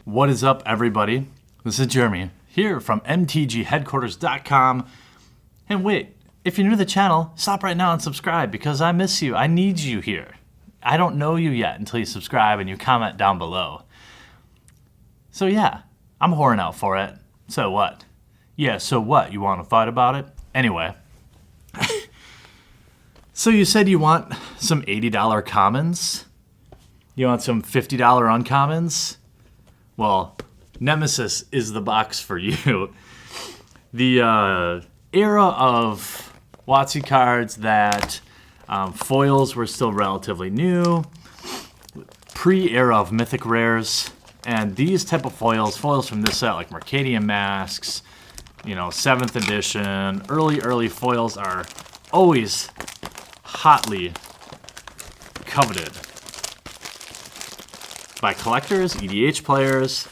What is up, everybody? This is Jeremy here from MTGheadquarters.com. And wait, if you're new to the channel, stop right now and subscribe because I miss you. I need you here. I don't know you yet until you subscribe and you comment down below. So yeah, I'm whoring out for it. So what? Yeah, so what? You want to fight about it? Anyway. So you said you want some $80 commons? You want some $50 uncommons? Well, Nemesis is the box for you. The era of WotC cards that foils were still relatively new, pre-era of mythic rares, and these type of foils from this set, like Mercadian Masks, 7th edition, early foils are always hotly coveted by collectors, EDH players.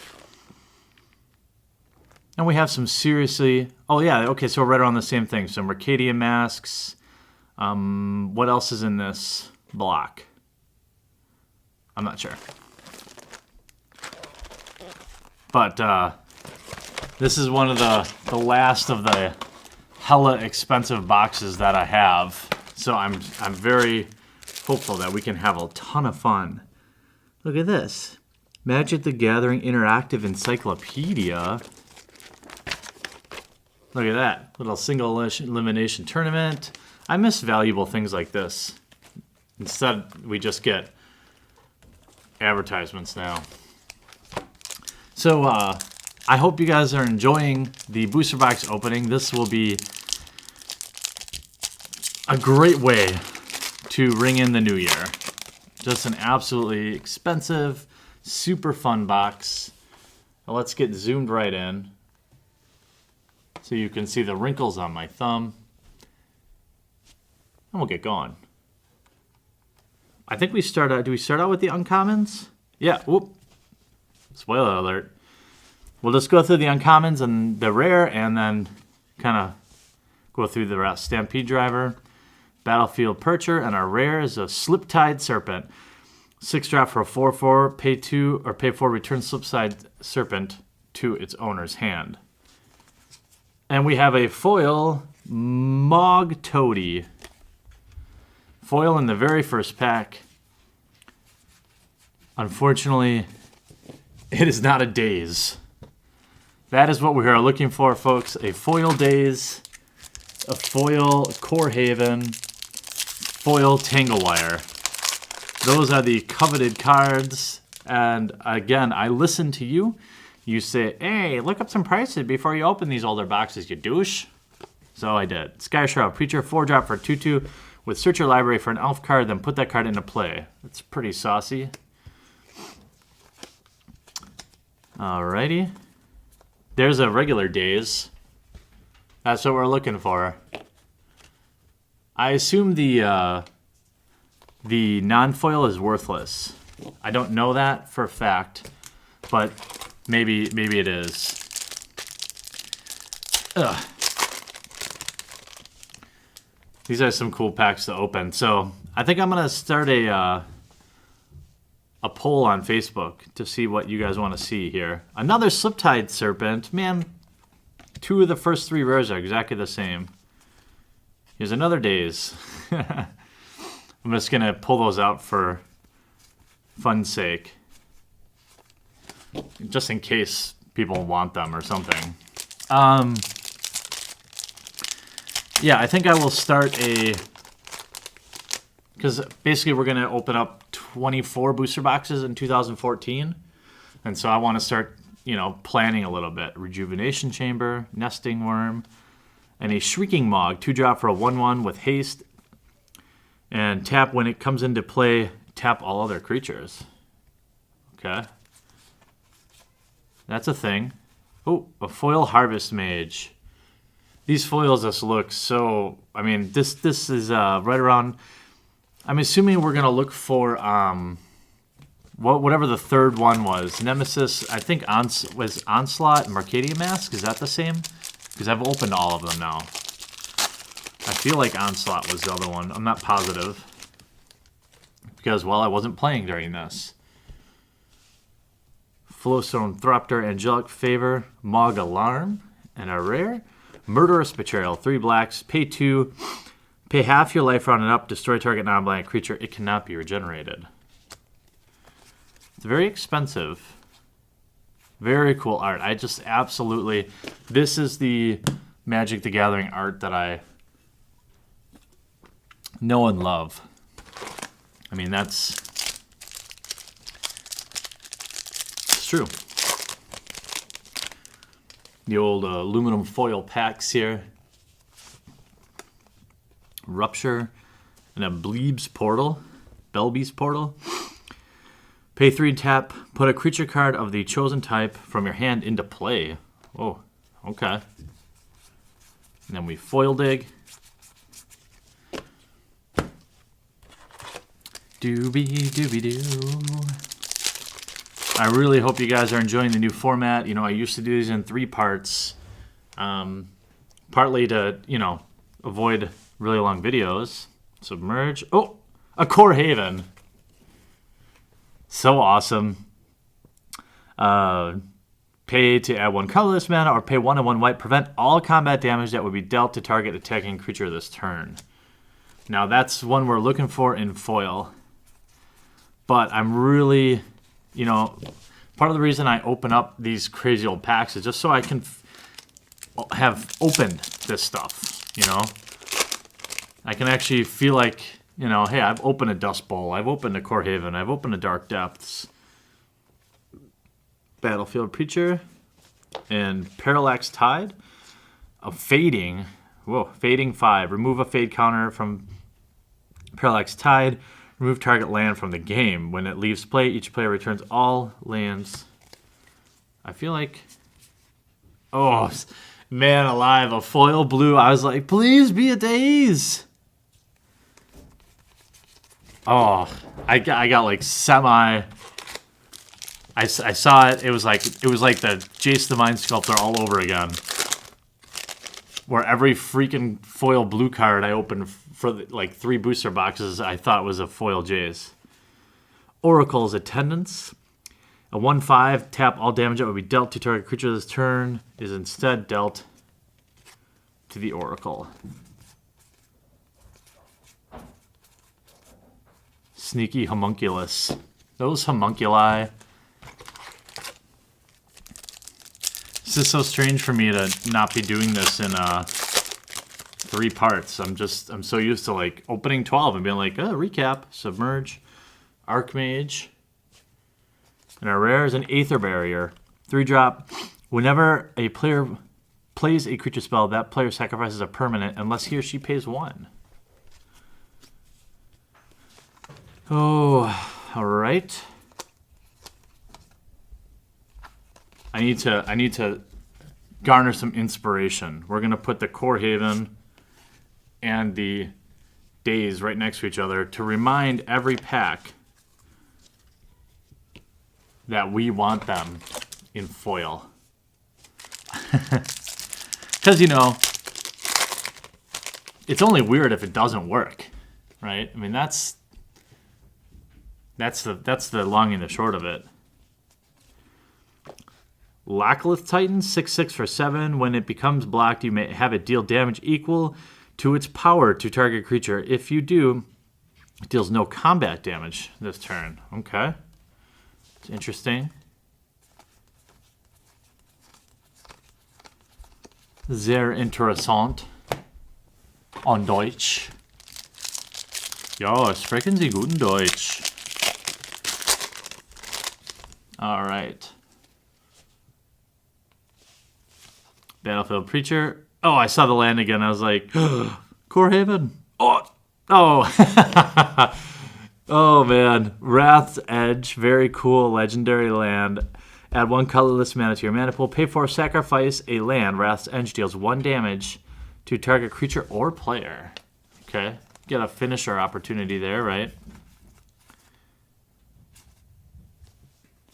And we have some seriously... Oh, yeah, okay, so we're right around the same thing. So Mercadian Masks. What else is in this block? I'm not sure. But this is one of the last of the hella expensive boxes that I have. So I'm very hopeful that we can have a ton of fun. Look at this. Magic the Gathering Interactive Encyclopedia. Look at that. Little single elimination tournament. I miss valuable things like this. Instead, we just get advertisements now. So, I hope you guys are enjoying the booster box opening. This will be a great way to ring in the new year. Just an absolutely expensive, super fun box. Now let's get zoomed right in so you can see the wrinkles on my thumb. And we'll get going. I think we start out, do we start out with the uncommons? Yeah, whoop. Spoiler alert. We'll just go through the uncommons and the rare and then kind of go through the rest. Stampede Driver, Battlefield Percher, and our rare is a Sliptide Serpent. 6-drop for a 4/4, pay 2 or pay 4, return Sliptide Serpent to its owner's hand. And we have a foil Mog Toady. Foil in the very first pack. Unfortunately, it is not a Daze. That is what we are looking for, folks. A foil Daze, a foil Core Haven, foil Tanglewire. Those are the coveted cards. And again, I listen to you. You say, hey, look up some prices before you open these older boxes, you douche. So I did. Sky Shroud Preacher, 4-drop for 2/2 with Search Your Library for an elf card, then put that card into play. That's pretty saucy. Alrighty. There's a regular Daze. That's what we're looking for. I assume the non-foil is worthless. I don't know that for a fact, but maybe it is. Ugh. These are some cool packs to open. So I think I'm gonna start a poll on Facebook to see what you guys want to see here. Another Sliptide Serpent. Man, 2 of the first 3 rares are exactly the same. Here's another Daze. I'm just going to pull those out for fun's sake. Just in case people want them or something. Yeah, I think I will start because basically we're going to open up 24 booster boxes in 2014. And so I want to start, planning a little bit. Rejuvenation Chamber, Nesting Worm, and a Shrieking Mog, 2-drop for a 1/1 with haste. And tap when it comes into play, tap all other creatures. Okay. That's a thing. Oh, a foil Harvest Mage. These foils just look so... I mean, this is right around... I'm assuming we're going to look for whatever the third one was. Nemesis, I think was Onslaught and Mercadian Mask. Is that the same? Because I've opened all of them now. I feel like Onslaught was the other one. I'm not positive. Because, well, I wasn't playing during this. Flowstone Thropter, Angelic Favor, Mog Alarm, and a rare Murderous Betrayal. 3 blacks, pay 2, pay half your life rounded up, destroy target non-blank creature. It cannot be regenerated. It's very expensive. Very cool art. I just absolutely... This is the Magic the Gathering art that I know and love. I mean, it's true. The old aluminum foil packs here. Rupture and a Bleeb's Portal. Belby's Portal. Pay 3 and tap. Put a creature card of the chosen type from your hand into play. Oh, okay. And then we foil dig. Doobie-doobie-doo. I really hope you guys are enjoying the new format. You know, I used to do these in 3 parts. Partly to, you know, avoid really long videos. Submerge. Oh, a Core Haven. So awesome. Pay to add 1 colorless mana or pay 1 and 1 white. Prevent all combat damage that would be dealt to target attacking creature this turn. Now that's one we're looking for in foil. But I'm really, you know, part of the reason I open up these crazy old packs is just so I can have opened this stuff, you know. I can actually feel like, you know, hey, I've opened a Dust Bowl, I've opened a Core Haven, I've opened a Dark Depths, Battlefield Preacher, and Parallax Tide. A Fading, whoa, Fading 5. Remove a Fade counter from Parallax Tide. Remove target land from the game. When it leaves play, each player returns all lands. I feel like, oh, man alive, a foil blue. I was like, please be a Daze. Oh, I got like semi. I saw it. It was like the Jace the Mind Sculptor all over again. Where every freaking foil blue card I opened for like 3 booster boxes I thought was a foil Jace. Oracle's Attendance. A 1/5, tap all damage that would be dealt to target creature this turn is instead dealt to the Oracle. Sneaky Homunculus. Those homunculi. This is so strange for me to not be doing this in 3 parts. I'm so used to like opening 12 and being like, oh, recap, Submerge, Archmage. And our rare is an Aether Barrier. 3-drop. Whenever a player plays a creature spell, that player sacrifices a permanent unless he or she pays 1. Oh, all right. I need to garner some inspiration. We're gonna put the Core Haven and the Daze right next to each other to remind every pack that we want them in foil. Because, you know, it's only weird if it doesn't work, right? I mean, that's the long and the short of it. Lackleth Titan, 6/6 for 7. When it becomes blocked, you may have it deal damage equal to its power to target creature. If you do, it deals no combat damage this turn. Okay. It's interesting. Sehr interessant. On Deutsch. Ja, sprechen Sie guten Deutsch. All right. Battlefield Preacher. Oh, I saw the land again. I was like, Core Haven. Oh. Oh, man. Wrath's Edge. Very cool legendary land. Add 1 colorless mana to your mana pool. Pay 4, sacrifice a land. Wrath's Edge deals 1 damage to target creature or player. Okay. Get a finisher opportunity there, right?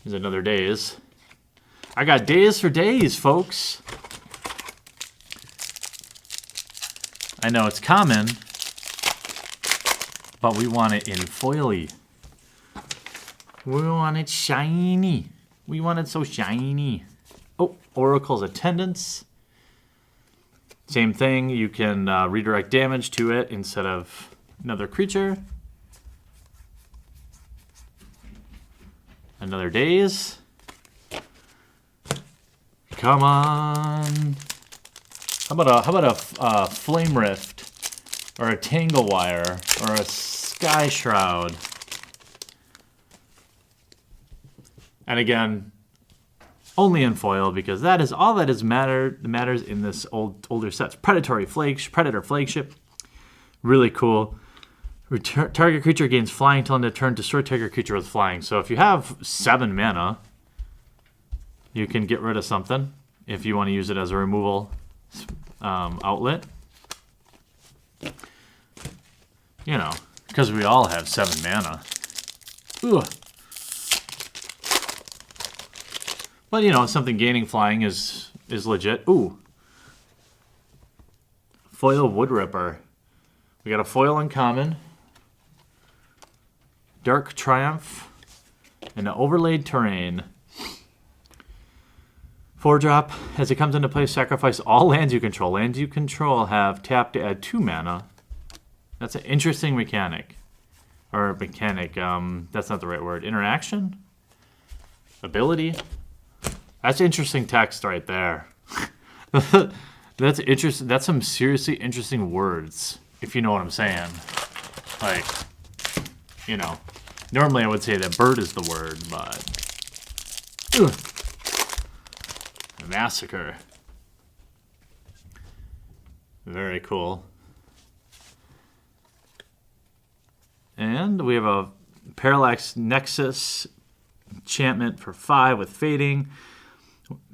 There's another Daze. I got Daze for days, folks. I know it's common, but we want it in foily. We want it shiny. We wanted so shiny. Oh, Oracle's Attendance. Same thing. You can redirect damage to it instead of another creature. Another Daze. Come on. How about a Flame Rift, or a Tangle Wire, or a Sky Shroud? And again, only in foil, because that is all that matters in this older sets. Predator Flagship, really cool. Target creature gains flying till end of turn. Destroy target creature with flying. So if you have 7 mana, you can get rid of something if you want to use it as a removal outlet. You know, because we all have 7 mana. Ugh. But, you know, something gaining flying is legit. Ooh. Foil Wood Ripper. We got a foil uncommon. Dark Triumph. And an Overlaid Terrain. 4-drop. As it comes into play, sacrifice all lands you control. Lands you control have tapped to add 2 mana. That's an interesting mechanic. Or mechanic. That's not the right word. Interaction? Ability? That's interesting text right there. That's interesting. That's some seriously interesting words, if you know what I'm saying. Like, you know, normally I would say that bird is the word, but ugh. Massacre. Very cool. And we have a Parallax Nexus enchantment for 5 with fading.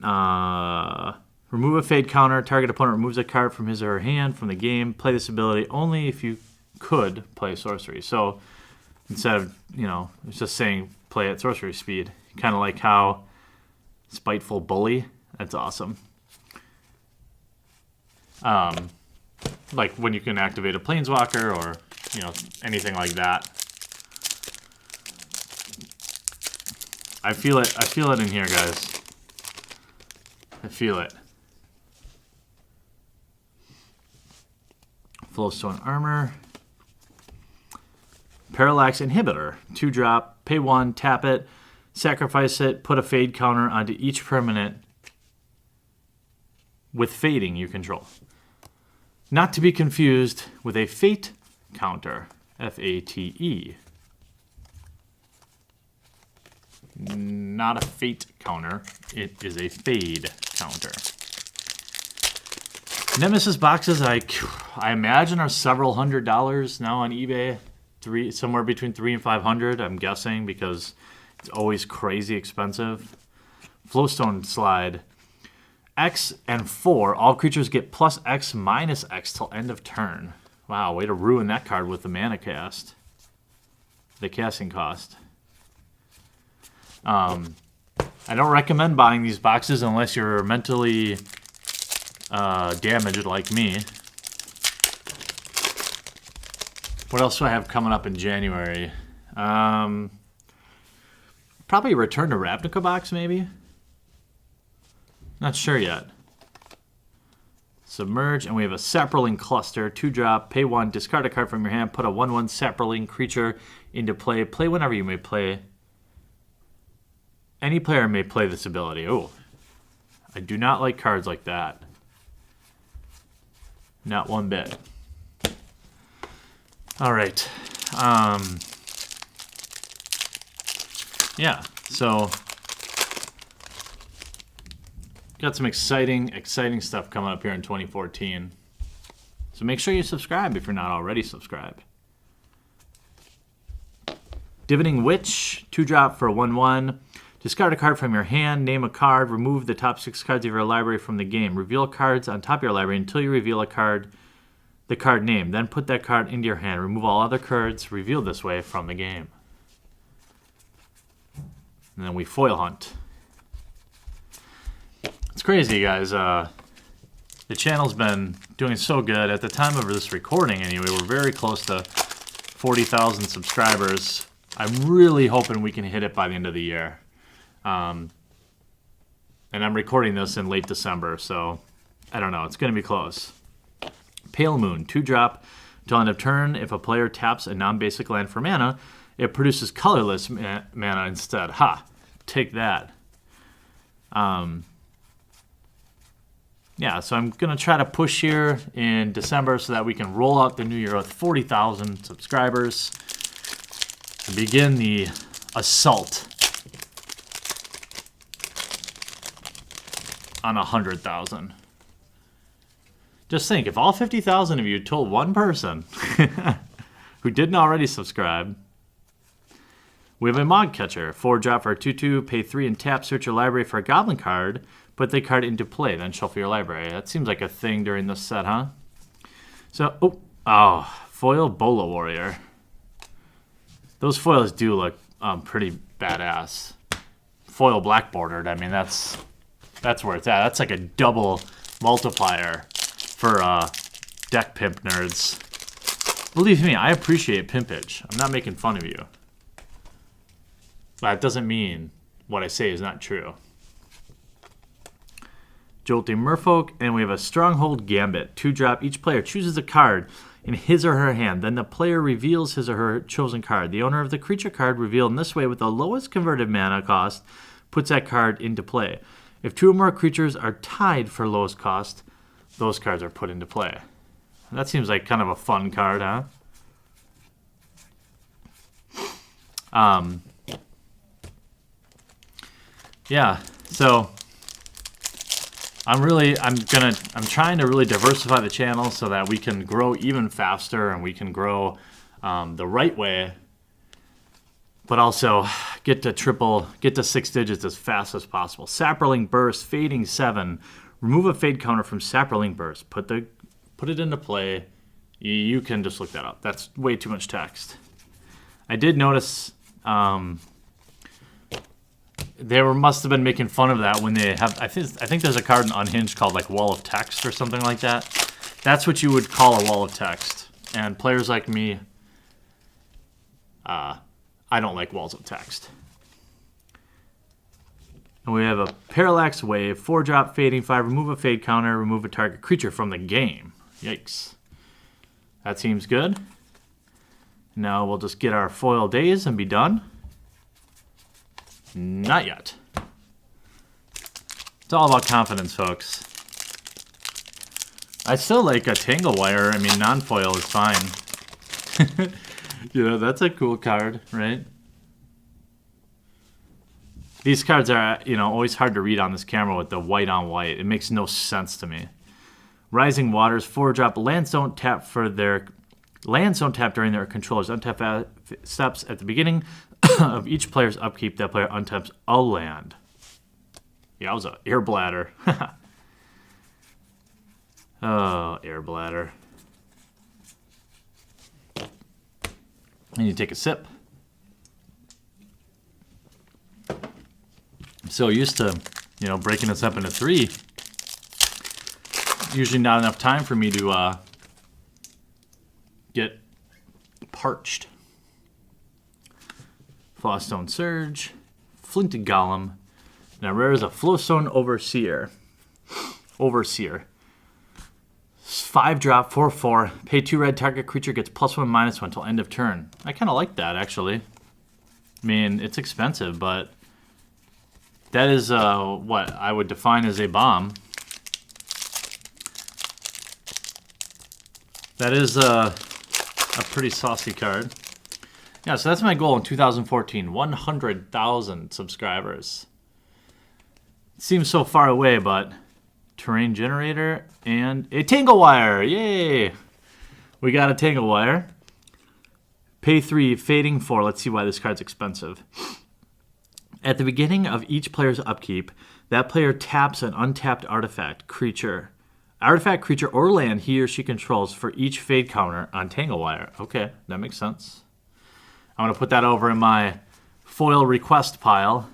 Remove a fade counter. Target opponent removes a card from his or her hand from the game. Play this ability only if you could play sorcery. So instead of, you know, it's just saying play at sorcery speed. Kind of like how Spiteful Bully. That's awesome. Like when you can activate a Planeswalker or, you know, anything like that. I feel it. I feel it in here, guys. I feel it. Flowstone Armor. Parallax Inhibitor. 2-drop. Pay 1. Tap it. Sacrifice it. Put a fade counter onto each permanent with fading you control. Not to be confused with a fate counter. F-A-T-E. Not a fate counter. It is a fade counter. Nemesis boxes, I imagine, are several $100s now on eBay. Somewhere between $300 and $500, I'm guessing, because it's always crazy expensive. Flowstone Slide. X and 4. All creatures get plus X minus X till end of turn. Wow, way to ruin that card with the mana cast. The casting cost. I don't recommend buying these boxes unless you're mentally damaged like me. What else do I have coming up in January? Probably a Return to Ravnica box, maybe? Not sure yet. Submerge, and we have a Saproling Cluster, 2-drop, pay 1, discard a card from your hand, put a 1/1 Saproling creature into play. Play whenever you may play. Any player may play this ability. Oh, I do not like cards like that. Not one bit. All right. Yeah, so got some exciting stuff coming up here in 2014. So make sure you subscribe if you're not already subscribed. Divining Witch, 2-drop for a 1/1. Discard a card from your hand, name a card, remove the top 6 cards of your library from the game. Reveal cards on top of your library until you reveal a card, the card name. Then put that card into your hand. Remove all other cards revealed this way from the game. And then we foil hunt. It's crazy, guys. The channel's been doing so good. At the time of this recording, anyway, we're very close to 40,000 subscribers. I'm really hoping we can hit it by the end of the year. And I'm recording this in late December, so I don't know. It's going to be close. Pale Moon, 2-drop. Until end of turn, if a player taps a non-basic land for mana, it produces colorless mana instead. Ha! Take that. Yeah, so I'm going to try to push here in December so that we can roll out the new year with 40,000 subscribers and begin the assault on 100,000. Just think, if all 50,000 of you told one person who didn't already subscribe. We have a Mod Catcher, 4-drop for a 2/2, pay 3 and tap, search your library for a goblin card, put the card into play, then shuffle your library. That seems like a thing during this set, huh? So, foil Bola Warrior. Those foils do look pretty badass. Foil black bordered, I mean, that's where it's at. That's like a double multiplier for deck pimp nerds. Believe me, I appreciate pimpage. I'm not making fun of you. But it doesn't mean what I say is not true. Jolting Merfolk, and we have a Stronghold Gambit. 2-drop, each player chooses a card in his or her hand. Then the player reveals his or her chosen card. The owner of the creature card revealed in this way with the lowest converted mana cost puts that card into play. If 2 or more creatures are tied for lowest cost, those cards are put into play. That seems like kind of a fun card, huh? Yeah, so I'm trying to really diversify the channel so that we can grow even faster and we can grow the right way, but also get to 6 digits as fast as possible. Sapperling Burst, fading 7. Remove a fade counter from Sapperling Burst. Put it into play. You can just look that up. That's way too much text. I did notice they must have been making fun of that when they have. I think there's a card in Unhinged called like Wall of Text or something like that. That's what you would call a wall of text. And players like me, I don't like walls of text. And we have a Parallax Wave, 4-drop, fading 5, remove a fade counter, remove a target creature from the game. Yikes. That seems good. Now we'll just get our foil days and be done. Not yet. It's all about confidence, folks. I still like a Tangle Wire. I mean, non-foil is fine. You know, that's a cool card, right? These cards are, always hard to read on this camera with the white on white. It makes no sense to me. Rising Waters, 4-drop. Lands don't tap during their controller's untap steps at the beginning of each player's upkeep. That player untaps a land. Yeah, I was an air bladder. Oh, air bladder. And you take a sip. I'm so used to, breaking this up into 3. Usually not enough time for me to get parched. Flawstone Surge, Flinted Golem. Now rare is a Flowstone Overseer. 5-drop, 4/4. Pay 2 red, target creature gets +1/-1 until end of turn. I kind of like that, actually. I mean, it's expensive, but that is what I would define as a bomb. That is a pretty saucy card. Yeah, so that's my goal in 2014, 100,000 subscribers. It seems so far away, but Terrain Generator and a Tangle Wire. Yay! We got a Tangle Wire. Pay 3, fading 4. Let's see why this card's expensive. At the beginning of each player's upkeep, that player taps an untapped artifact, creature, or land he or she controls for each fade counter on Tangle Wire. Okay, that makes sense. I'm going to put that over in my foil request pile.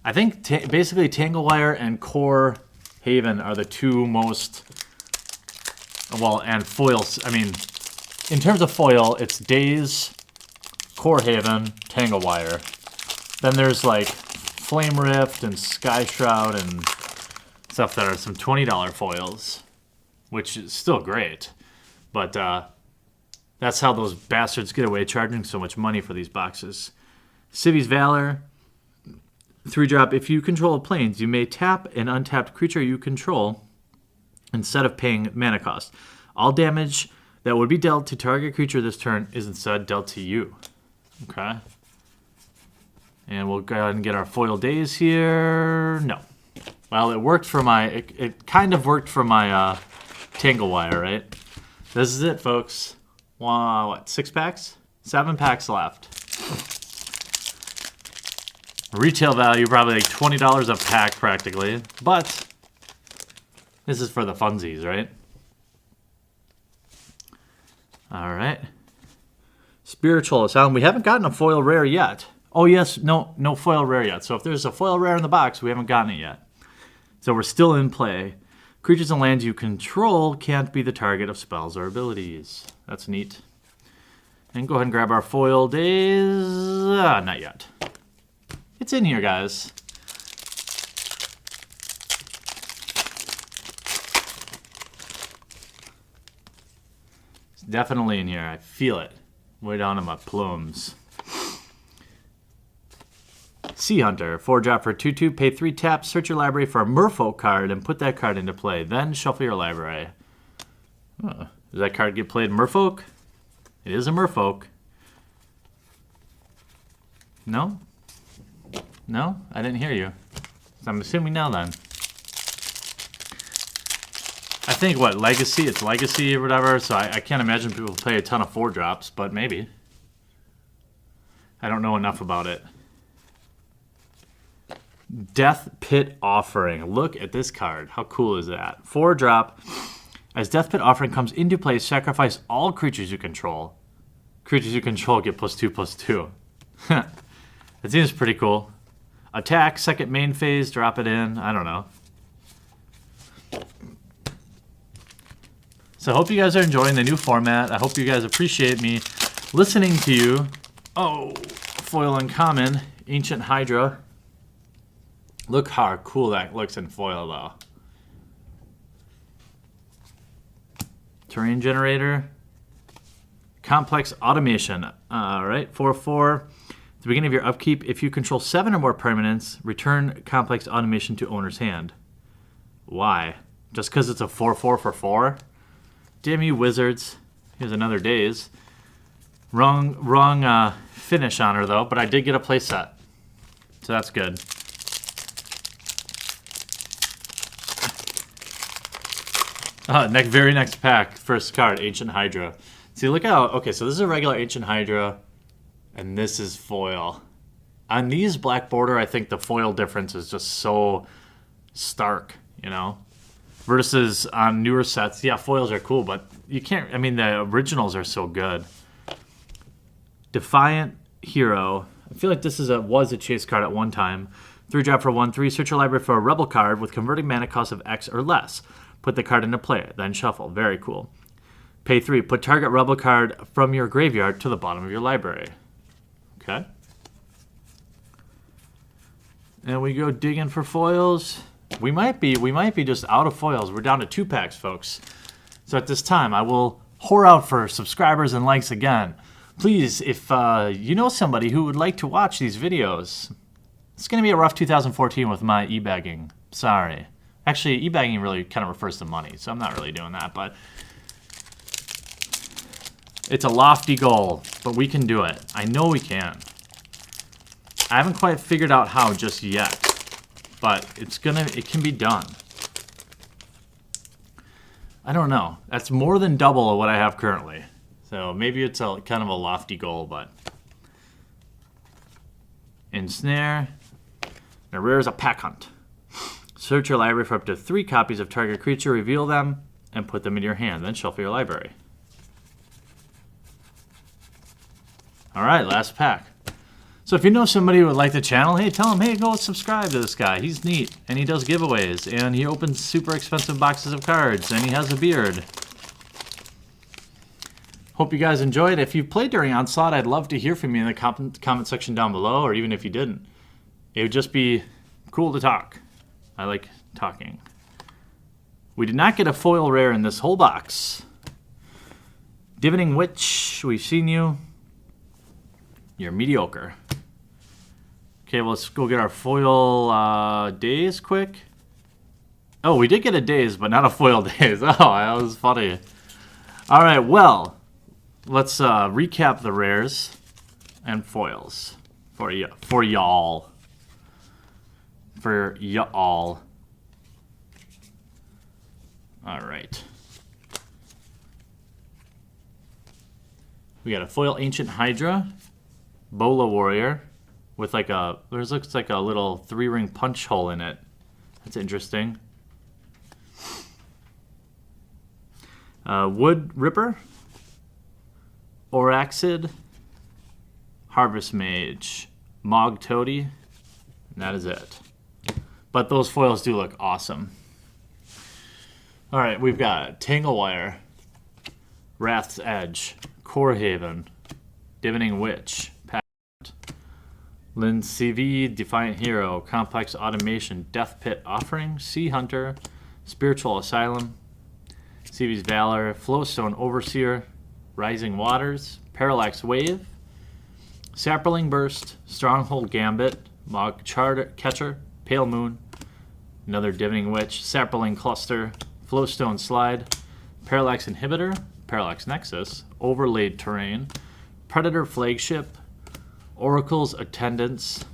I think basically Tangle Wire and Core Haven are the two most, and foils. I mean, in terms of foil, it's Daze, Core Haven, Tangle Wire. Then there's like Flame Rift and Sky Shroud and stuff that are some $20 foils, which is still great. But that's how those bastards get away charging so much money for these boxes. Civi's Valor, 3-drop. If you control planes, you may tap an untapped creature you control instead of paying mana cost. All damage that would be dealt to target creature this turn is instead dealt to you. Okay. And we'll go ahead and get our foil days here. No. Well, it worked for my... It kind of worked for my Tangle Wire, right? This is it, folks. Wow, what, 6 packs? 7 packs left. Retail value, probably like $20 a pack, practically. But this is for the funsies, right? All right. Spiritual Asylum. We haven't gotten a foil rare yet. Oh, yes. No foil rare yet. So if there's a foil rare in the box, we haven't gotten it yet. So we're still in play. Creatures and lands you control can't be the target of spells or abilities. That's neat. And go ahead and grab our foil days. Not yet. It's in here, guys. It's definitely in here. I feel it. Way down in my plums. Sea Hunter, 4-drop for 2/2, pay 3 taps, search your library for a Merfolk card and put that card into play. Then shuffle your library. Does that card get played Merfolk? It is a Merfolk. No? No? I didn't hear you. So I'm assuming no then. I think, what, Legacy? It's Legacy or whatever, so I can't imagine people play a ton of 4-drops, but maybe. I don't know enough about it. Death Pit Offering. Look at this card. How cool is that? 4-drop. As Death Pit Offering comes into play, sacrifice all creatures you control. Creatures you control get +2/+2. That seems pretty cool. Attack, second main phase, drop it in. I don't know. So I hope you guys are enjoying the new format. I hope you guys appreciate me listening to you. Oh, foil uncommon. Ancient Hydra. Look how cool that looks in foil, though. Terrain Generator. Complex Automation. All right, 4/4. At the beginning of your upkeep, if you control 7 or more permanents, return Complex Automation to owner's hand. Why? Just because it's a 4/4 for 4? Damn you, Wizards. Here's another Daze. Wrong finish on her, though, but I did get a play set. So that's good. Very next pack, first card, Ancient Hydra. See, look how, okay, so this is a regular Ancient Hydra, and this is foil. On these black border, I think the foil difference is just so stark, you know? Versus on newer sets, yeah, foils are cool, but you can't, I mean, the originals are so good. Defiant Hero. I feel like this was a chase card at one time. 3-drop for 1/3, search your library for a rebel card with converting mana cost of X or less. Put the card into play, then shuffle. Very cool. Pay 3, put target rebel card from your graveyard to the bottom of your library. Okay. And we go digging for foils. We might be just out of foils. We're down to 2 packs, folks. So at this time, I will whore out for subscribers and likes again. Please, if you know somebody who would like to watch these videos, it's going to be a rough 2014 with my e-bagging. Sorry. Actually, e-bagging really kind of refers to money, so I'm not really doing that, but it's a lofty goal, but we can do it. I know we can. I haven't quite figured out how just yet, but it can be done. I don't know. That's more than double of what I have currently. So maybe it's a kind of a lofty goal, but Ensnare. Now rare is a pack hunt. Search your library for up to 3 copies of target creature, reveal them, and put them in your hand. Then shuffle your library. All right, last pack. So if you know somebody who would like the channel, hey, tell them, hey, go subscribe to this guy. He's neat, and he does giveaways, and he opens super expensive boxes of cards, and he has a beard. Hope you guys enjoyed. If you played during Onslaught, I'd love to hear from you in the comment section down below, or even if you didn't. It would just be cool to talk. I like talking. We did not get a foil rare in this whole box. Divining Witch, we've seen you. You're mediocre. Okay, well, let's go get our foil days quick. Oh, we did get a days, but not a foil days. Oh, that was funny. All right, well, let's recap the rares and foils for y'all. For y'all. All right. We got a foil Ancient Hydra, Bola Warrior, with like a, there looks like a little 3-ring punch hole in it. That's interesting. Wood Ripper, Oraxid, Harvest Mage, Mog Toady, and that is it. But those foils do look awesome. All right, we've got Tanglewire, Wrath's Edge, Corehaven, Divining Witch, Lin CV, Defiant Hero, Complex Automation, Death Pit Offering, Sea Hunter, Spiritual Asylum, CV's Valor, Flowstone Overseer, Rising Waters, Parallax Wave, Sapperling Burst, Stronghold Gambit, Mog Catcher, Pale Moon, another Divining Witch, Sapperling Cluster, Flowstone Slide, Parallax Inhibitor, Parallax Nexus, Overlaid Terrain, Predator Flagship, Oracle's Attendants,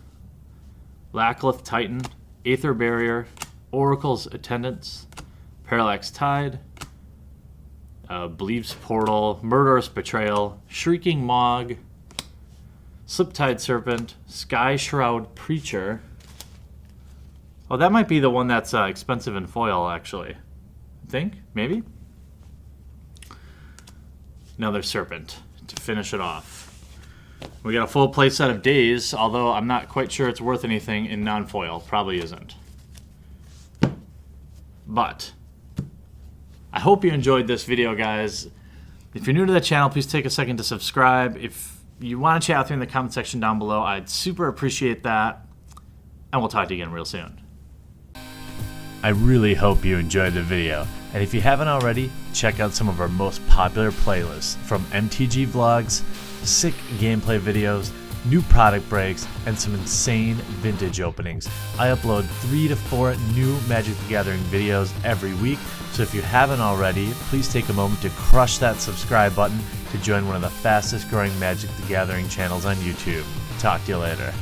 Lackleth Titan, Aether Barrier, Oracle's Attendants, Parallax Tide, Believes Portal, Murderous Betrayal, Shrieking Mog, Sliptide Serpent, Sky Shroud Preacher. Oh, that might be the one that's expensive in foil, actually. I think, maybe? Another Serpent to finish it off. We got a full play set of Days, although I'm not quite sure it's worth anything in non-foil. Probably isn't. But I hope you enjoyed this video, guys. If you're new to the channel, please take a second to subscribe. If you want to chat with me in the comment section down below, I'd super appreciate that. And we'll talk to you again real soon. I really hope you enjoyed the video. And if you haven't already, check out some of our most popular playlists, from MTG vlogs, sick gameplay videos, new product breaks, and some insane vintage openings. I upload 3 to 4 new Magic the Gathering videos every week, so if you haven't already, please take a moment to crush that subscribe button to join one of the fastest growing Magic the Gathering channels on YouTube. Talk to you later.